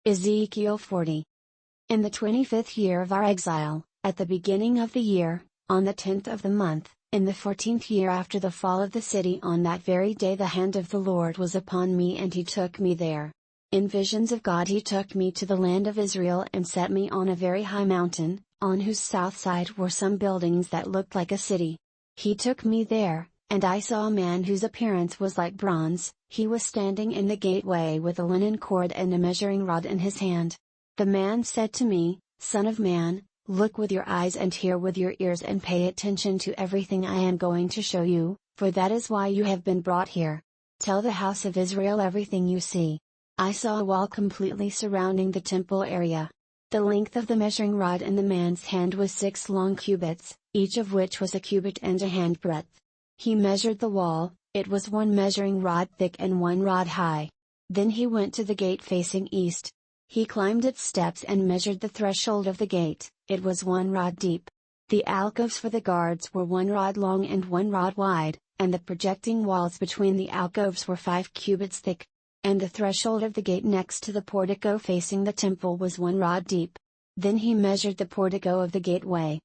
Ezekiel 40. In the 25th year of our exile, at the beginning of the year, on the 10th of the month, in the 14th year after the fall of the city, on that very day the hand of the Lord was upon me and he took me there. In visions of God he took me to the land of Israel and set me on a very high mountain, on whose south side were some buildings that looked like a city. He took me there, and I saw a man whose appearance was like bronze. He was standing in the gateway with a linen cord and a measuring rod in his hand. The man said to me, "Son of man, look with your eyes and hear with your ears and pay attention to everything I am going to show you, for that is why you have been brought here. Tell the house of Israel everything you see." I saw a wall completely surrounding the temple area. The length of the measuring rod in the man's hand was 6 long cubits, each of which was a cubit and a handbreadth. He measured the wall. It was 1 measuring rod thick and 1 rod high. Then he went to the gate facing east. He climbed its steps and measured the threshold of the gate. It was 1 rod deep. The alcoves for the guards were 1 rod long and 1 rod wide, and the projecting walls between the alcoves were 5 cubits thick. And the threshold of the gate next to the portico facing the temple was 1 rod deep. Then he measured the portico of the gateway.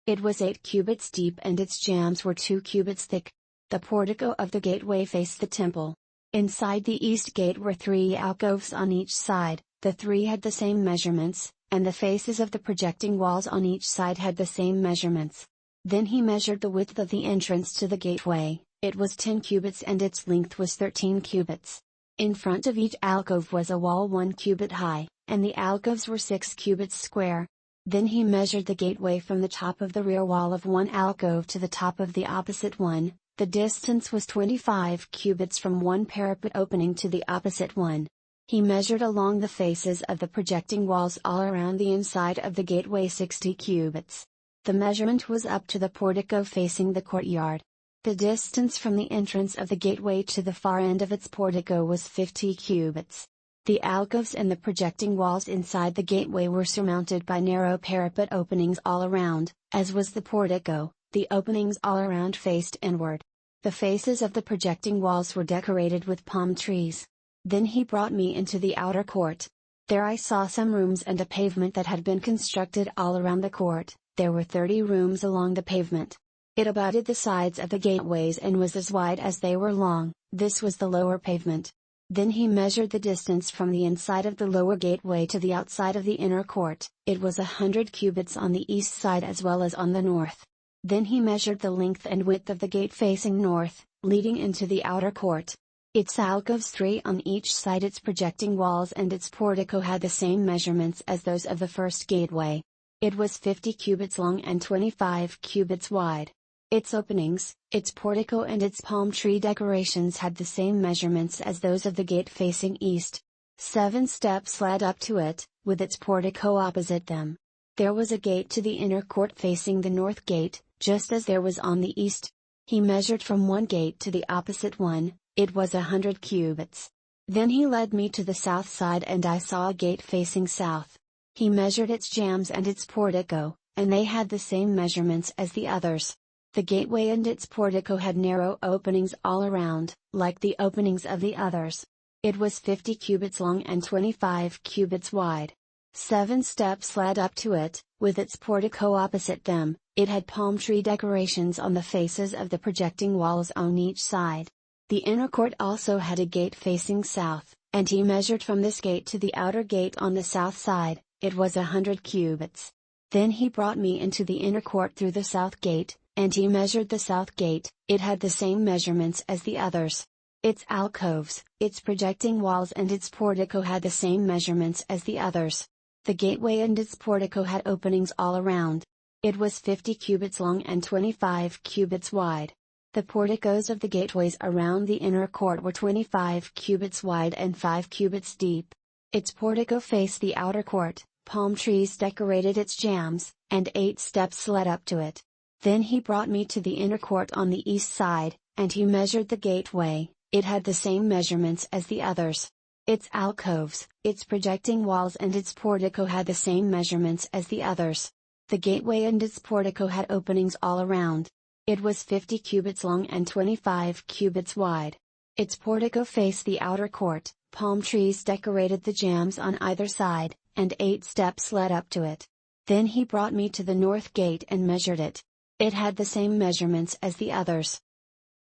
It was 8 cubits deep and its jambs were 2 cubits thick. The portico of the gateway faced the temple. Inside the east gate were 3 alcoves on each side. The 3 had the same measurements, and the faces of the projecting walls on each side had the same measurements. Then he measured the width of the entrance to the gateway. It was 10 cubits and its length was 13 cubits. In front of each alcove was a wall 1 cubit high, and the alcoves were 6 cubits square. Then he measured the gateway from the top of the rear wall of one alcove to the top of the opposite one. The distance was 25 cubits from one parapet opening to the opposite one. He measured along the faces of the projecting walls all around the inside of the gateway 60 cubits. The measurement was up to the portico facing the courtyard. The distance from the entrance of the gateway to the far end of its portico was 50 cubits. The alcoves and the projecting walls inside the gateway were surmounted by narrow parapet openings all around, as was the portico. The openings all around faced inward. The faces of the projecting walls were decorated with palm trees. Then he brought me into the outer court. There I saw some rooms and a pavement that had been constructed all around the court. There were 30 rooms along the pavement. It abutted the sides of the gateways and was as wide as they were long. This was the lower pavement. Then he measured the distance from the inside of the lower gateway to the outside of the inner court. It was 100 cubits on the east side as well as on the north. Then he measured the length and width of the gate facing north, leading into the outer court. Its alcoves 3 on each side, its projecting walls and its portico had the same measurements as those of the first gateway. It was 50 cubits long and 25 cubits wide. Its openings, its portico and its palm tree decorations had the same measurements as those of the gate facing east. 7 steps led up to it, with its portico opposite them. There was a gate to the inner court facing the north gate, just as there was on the east. He measured from one gate to the opposite one. It was 100 cubits. Then he led me to the south side and I saw a gate facing south. He measured its jambs and its portico, and they had the same measurements as the others. The gateway and its portico had narrow openings all around, like the openings of the others. It was 50 cubits long and 25 cubits wide. 7 steps led up to it, with its portico opposite them. It had palm tree decorations on the faces of the projecting walls on each side. The inner court also had a gate facing south, and he measured from this gate to the outer gate on the south side. It was 100 cubits. Then he brought me into the inner court through the south gate, and he measured the south gate. It had the same measurements as the others. Its alcoves, its projecting walls and its portico had the same measurements as the others. The gateway and its portico had openings all around. It was 50 cubits long and 25 cubits wide. The porticos of the gateways around the inner court were 25 cubits wide and 5 cubits deep. Its portico faced the outer court, palm trees decorated its jambs, and 8 steps led up to it. Then he brought me to the inner court on the east side, and he measured the gateway. It had the same measurements as the others. Its alcoves, its projecting walls and its portico had the same measurements as the others. The gateway and its portico had openings all around. It was 50 cubits long and 25 cubits wide. Its portico faced the outer court, palm trees decorated the jambs on either side, and 8 steps led up to it. Then he brought me to the north gate and measured it. It had the same measurements as the others,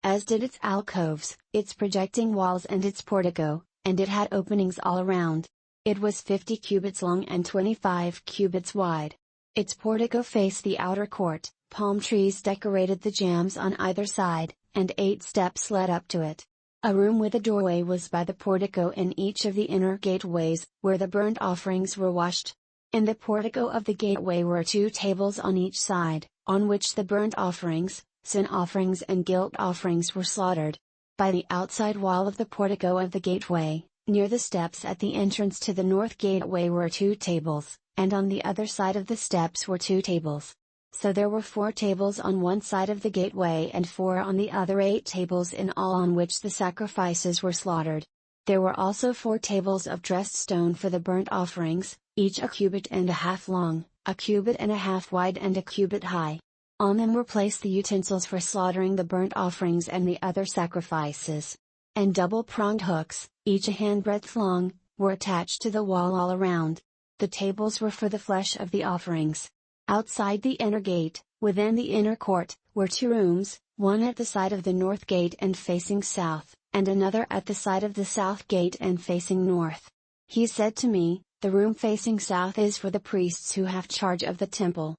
as did its alcoves, its projecting walls and its portico, and it had openings all around. It was 50 cubits long and 25 cubits wide. Its portico faced the outer court, palm trees decorated the jambs on either side, and 8 steps led up to it. A room with a doorway was by the portico in each of the inner gateways, where the burnt offerings were washed. In the portico of the gateway were 2 tables on each side, on which the burnt offerings, sin offerings and guilt offerings were slaughtered. By the outside wall of the portico of the gateway, near the steps at the entrance to the north gateway were 2 tables, and on the other side of the steps were 2 tables. So there were 4 tables on one side of the gateway and 4 on the other, 8 tables in all on which the sacrifices were slaughtered. There were also 4 tables of dressed stone for the burnt offerings, each a cubit and a half long, a cubit and a half wide and a cubit high. On them were placed the utensils for slaughtering the burnt offerings and the other sacrifices. And double-pronged hooks, each a handbreadth long, were attached to the wall all around. The tables were for the flesh of the offerings. Outside the inner gate, within the inner court, were 2 rooms, one at the side of the north gate and facing south, and another at the side of the south gate and facing north. He said to me, "The room facing south is for the priests who have charge of the temple.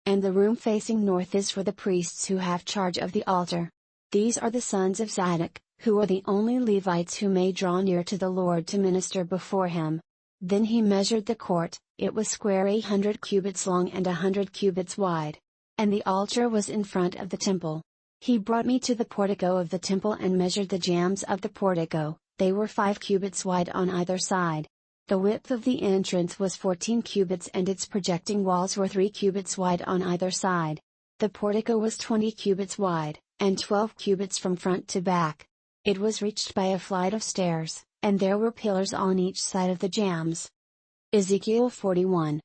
And the room facing north is for the priests who have charge of the altar. These are the sons of Zadok, who are the only Levites who may draw near to the Lord to minister before him." Then he measured the court. It was square 800 cubits long and 100 cubits wide. And the altar was in front of the temple. He brought me to the portico of the temple and measured the jambs of the portico. They were 5 cubits wide on either side. The width of the entrance was 14 cubits and its projecting walls were 3 cubits wide on either side. The portico was 20 cubits wide, and 12 cubits from front to back. It was reached by a flight of stairs, and there were pillars on each side of the jambs. Ezekiel 41.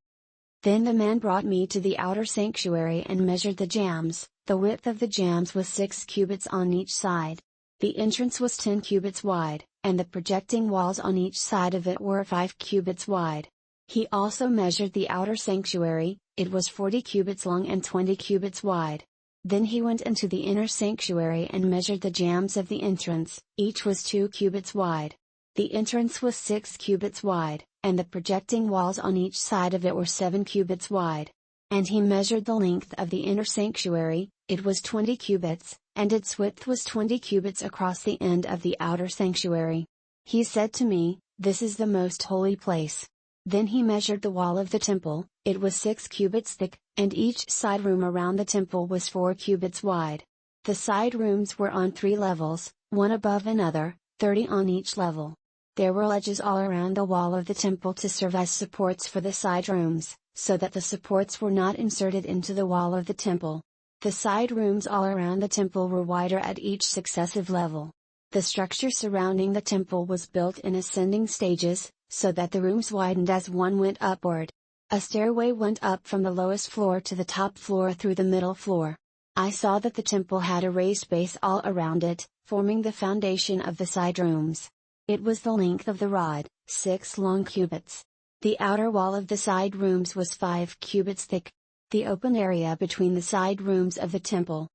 Then the man brought me to the outer sanctuary and measured the jambs. The width of the jambs was 6 cubits on each side. The entrance was 10 cubits wide, and the projecting walls on each side of it were 5 cubits wide. He also measured the outer sanctuary. It was 40 cubits long and 20 cubits wide. Then he went into the inner sanctuary and measured the jambs of the entrance. Each was 2 cubits wide. The entrance was 6 cubits wide, and the projecting walls on each side of it were 7 cubits wide. And he measured the length of the inner sanctuary. It was 20 cubits, and its width was 20 cubits across the end of the outer sanctuary. He said to me, "This is the most holy place." Then he measured the wall of the temple. It was 6 cubits thick, and each side room around the temple was 4 cubits wide. The side rooms were on 3 levels, one above another, 30 on each level. There were ledges all around the wall of the temple to serve as supports for the side rooms, so that the supports were not inserted into the wall of the temple. The side rooms all around the temple were wider at each successive level. The structure surrounding the temple was built in ascending stages, so that the rooms widened as one went upward. A stairway went up from the lowest floor to the top floor through the middle floor. I saw that the temple had a raised base all around it, forming the foundation of the side rooms. It was the length of the rod, 6 long cubits. The outer wall of the side rooms was 5 cubits thick. The open area between the side rooms of the temple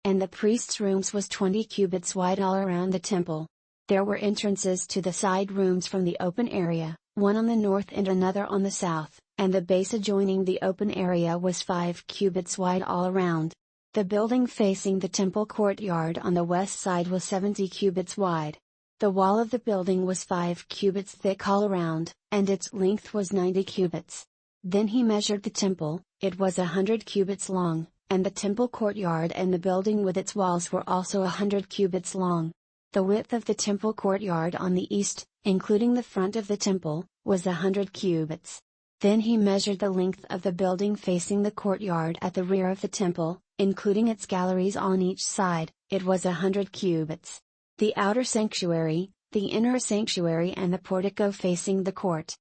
and the priests' rooms was 20 cubits wide all around the temple. There were entrances to the side rooms from the open area, one on the north and another on the south, and the base adjoining the open area was 5 cubits wide all around. The building facing the temple courtyard on the west side was 70 cubits wide. The wall of the building was 5 cubits thick all around, and its length was 90 cubits. Then he measured the temple. It was 100 cubits long, and the temple courtyard and the building with its walls were also 100 cubits long. The width of the temple courtyard on the east, including the front of the temple, was 100 cubits. Then he measured the length of the building facing the courtyard at the rear of the temple, including its galleries on each side. It was 100 cubits. The outer sanctuary, the inner sanctuary and the portico facing the court,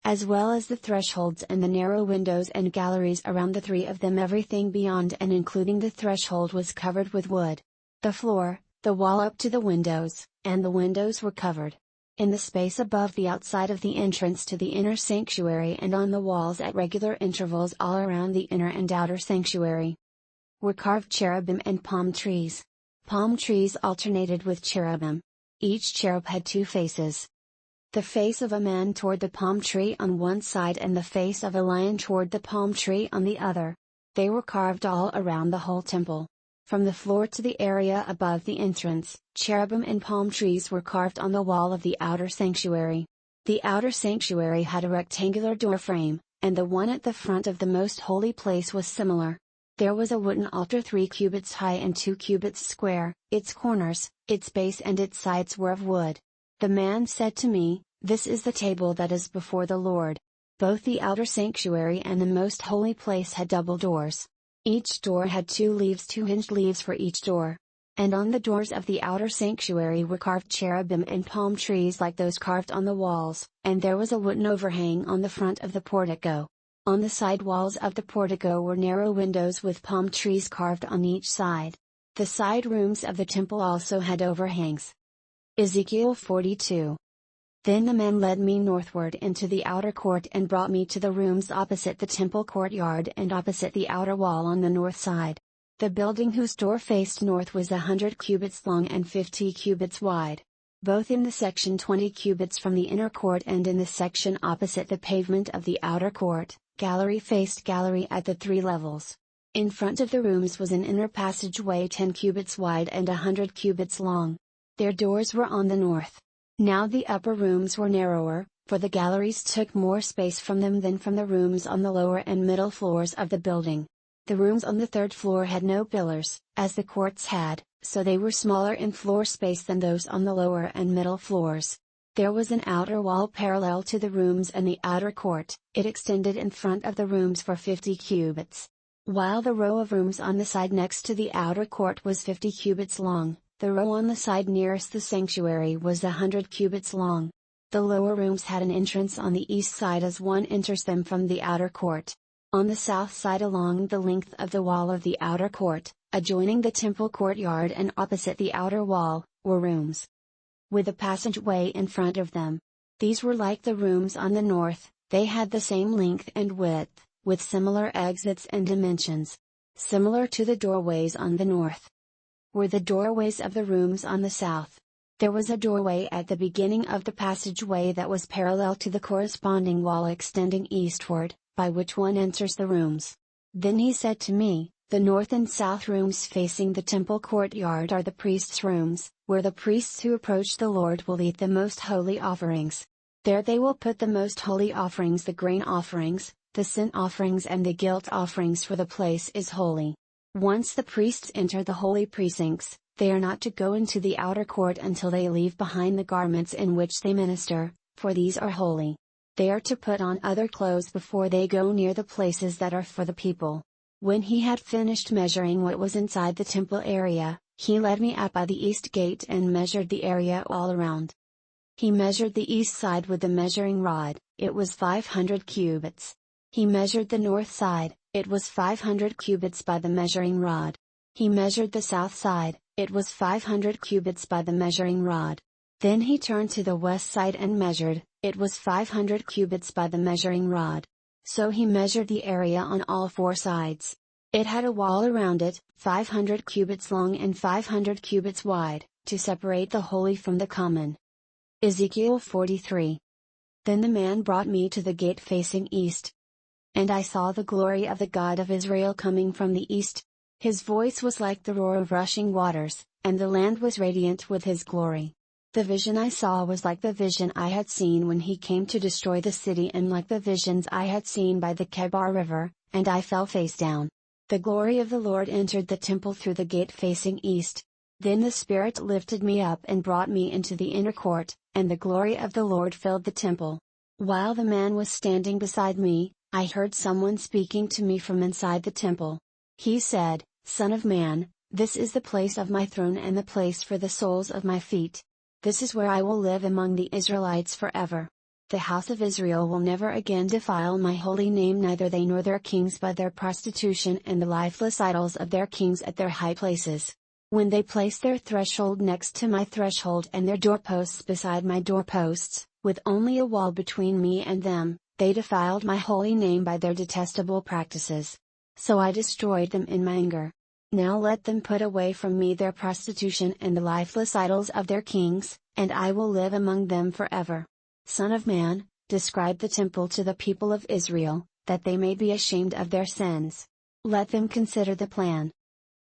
as well as the thresholds and the narrow windows and galleries around the 3 of them, everything beyond and including the threshold was covered with wood. The floor, the wall up to the windows, and the windows were covered. In the space above the outside of the entrance to the inner sanctuary and on the walls at regular intervals all around the inner and outer sanctuary were carved cherubim and palm trees. Palm trees alternated with cherubim. Each cherub had two faces. The face of a man toward the palm tree on one side and the face of a lion toward the palm tree on the other. They were carved all around the whole temple. From the floor to the area above the entrance, cherubim and palm trees were carved on the wall of the outer sanctuary. The outer sanctuary had a rectangular door frame, and the one at the front of the most holy place was similar. There was a wooden altar 3 cubits high and 2 cubits square, its corners, its base and its sides were of wood. The man said to me, "This is the table that is before the Lord." Both the outer sanctuary and the most holy place had double doors. Each door had 2 leaves, 2 hinged leaves for each door. And on the doors of the outer sanctuary were carved cherubim and palm trees like those carved on the walls, and there was a wooden overhang on the front of the portico. On the side walls of the portico were narrow windows with palm trees carved on each side. The side rooms of the temple also had overhangs. Ezekiel 42. Then the man led me northward into the outer court and brought me to the rooms opposite the temple courtyard and opposite the outer wall on the north side. The building whose door faced north was 100 cubits long and 50 cubits wide. Both in the section 20 cubits from the inner court and in the section opposite the pavement of the outer court, gallery faced gallery at the 3 levels. In front of the rooms was an inner passageway 10 cubits wide and 100 cubits long. Their doors were on the north. Now the upper rooms were narrower, for the galleries took more space from them than from the rooms on the lower and middle floors of the building. The rooms on the 3rd floor had no pillars, as the courts had, so they were smaller in floor space than those on the lower and middle floors. There was an outer wall parallel to the rooms and the outer court, it extended in front of the rooms for 50 cubits. While the row of rooms on the side next to the outer court was 50 cubits long, the row on the side nearest the sanctuary was 100 cubits long. The lower rooms had an entrance on the east side as one enters them from the outer court. On the south side along the length of the wall of the outer court, adjoining the temple courtyard and opposite the outer wall, were rooms with a passageway in front of them. These were like the rooms on the north, they had the same length and width, with similar exits and dimensions. Similar to the doorways on the north were the doorways of the rooms on the south. There was a doorway at the beginning of the passageway that was parallel to the corresponding wall extending eastward, by which one enters the rooms. Then he said to me, "The north and south rooms facing the temple courtyard are the priests' rooms, where the priests who approach the Lord will eat the most holy offerings. There they will put the most holy offerings, the grain offerings, the sin offerings and the guilt offerings, for the place is holy. Once the priests enter the holy precincts, they are not to go into the outer court until they leave behind the garments in which they minister, for these are holy. They are to put on other clothes before they go near the places that are for the people." When he had finished measuring what was inside the temple area, he led me out by the east gate and measured the area all around. He measured the east side with the measuring rod, it was 500 cubits. He measured the north side, it was 500 cubits by the measuring rod. He measured the south side, it was 500 cubits by the measuring rod. Then he turned to the west side and measured, it was 500 cubits by the measuring rod. So he measured the area on all 4 sides. It had a wall around it, 500 cubits long and 500 cubits wide, to separate the holy from the common. Ezekiel 43. Then the man brought me to the gate facing east. And I saw the glory of the God of Israel coming from the east. His voice was like the roar of rushing waters, and the land was radiant with his glory. The vision I saw was like the vision I had seen when he came to destroy the city, and like the visions I had seen by the Kebar River, and I fell face down. The glory of the Lord entered the temple through the gate facing east. Then the Spirit lifted me up and brought me into the inner court, and the glory of the Lord filled the temple. While the man was standing beside me, I heard someone speaking to me from inside the temple. He said, "Son of man, this is the place of my throne and the place for the soles of my feet. This is where I will live among the Israelites forever. The house of Israel will never again defile my holy name, neither they nor their kings, by their prostitution and the lifeless idols of their kings at their high places. When they placed their threshold next to my threshold and their doorposts beside my doorposts, with only a wall between me and them, they defiled my holy name by their detestable practices. So I destroyed them in my anger. Now let them put away from me their prostitution and the lifeless idols of their kings, and I will live among them forever. Son of man, describe the temple to the people of Israel, that they may be ashamed of their sins. Let them consider the plan.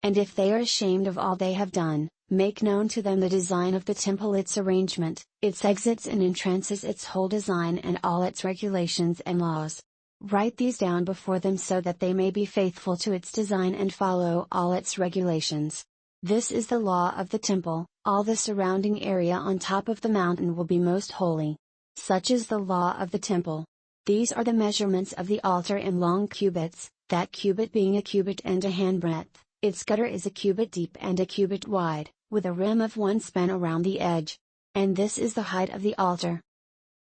And if they are ashamed of all they have done, make known to them the design of the temple, its arrangement, its exits and entrances, its whole design and all its regulations and laws. Write these down before them so that they may be faithful to its design and follow all its regulations. This is the law of the temple. All the surrounding area on top of the mountain will be most holy. Such is the law of the temple. These are the measurements of the altar in long cubits, that cubit being a cubit and a handbreadth. Its gutter is a cubit deep and a cubit wide, with a rim of 1 span around the edge. And this is the height of the altar.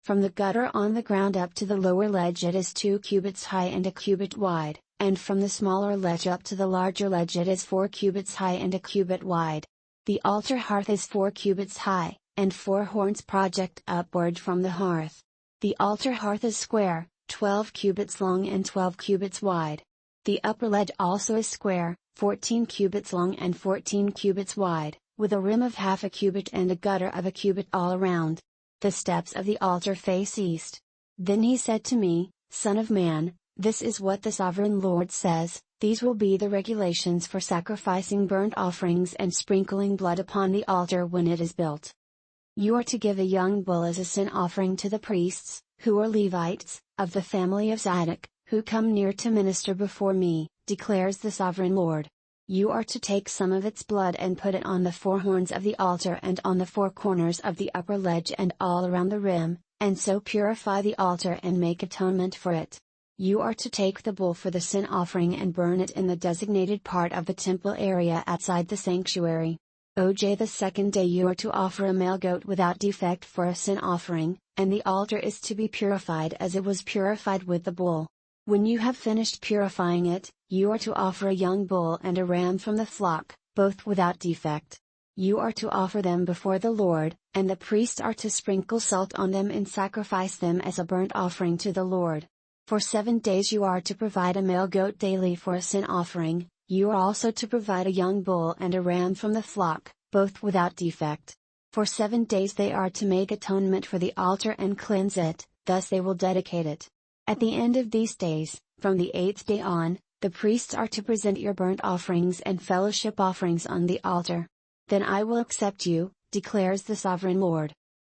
From the gutter on the ground up to the lower ledge it is 2 cubits high and a cubit wide, and from the smaller ledge up to the larger ledge it is 4 cubits high and a cubit wide. The altar hearth is 4 cubits high, and 4 horns project upward from the hearth. The altar hearth is square, 12 cubits long and 12 cubits wide. The upper ledge also is square, 14 cubits long and 14 cubits wide, with a rim of half a cubit and a gutter of a cubit all around. The steps of the altar face east. Then he said to me, Son of man, this is what the sovereign Lord says, these will be the regulations for sacrificing burnt offerings and sprinkling blood upon the altar when it is built. You are to give a young bull as a sin offering to the priests, who are Levites, of the family of Zadok, who come near to minister before me, declares the sovereign Lord. You are to take some of its blood and put it on the 4 horns of the altar and on the 4 corners of the upper ledge and all around the rim, and so purify the altar and make atonement for it. You are to take the bull for the sin offering and burn it in the designated part of the temple area outside the sanctuary. OJ, the second day you are to offer a male goat without defect for a sin offering, and the altar is to be purified as it was purified with the bull. When you have finished purifying it, you are to offer a young bull and a ram from the flock, both without defect. You are to offer them before the Lord, and the priests are to sprinkle salt on them and sacrifice them as a burnt offering to the Lord. For 7 days you are to provide a male goat daily for a sin offering. You are also to provide a young bull and a ram from the flock, both without defect. For 7 days they are to make atonement for the altar and cleanse it, thus they will dedicate it. At the end of these days, from the 8th day on, the priests are to present your burnt offerings and fellowship offerings on the altar. Then I will accept you, declares the sovereign Lord.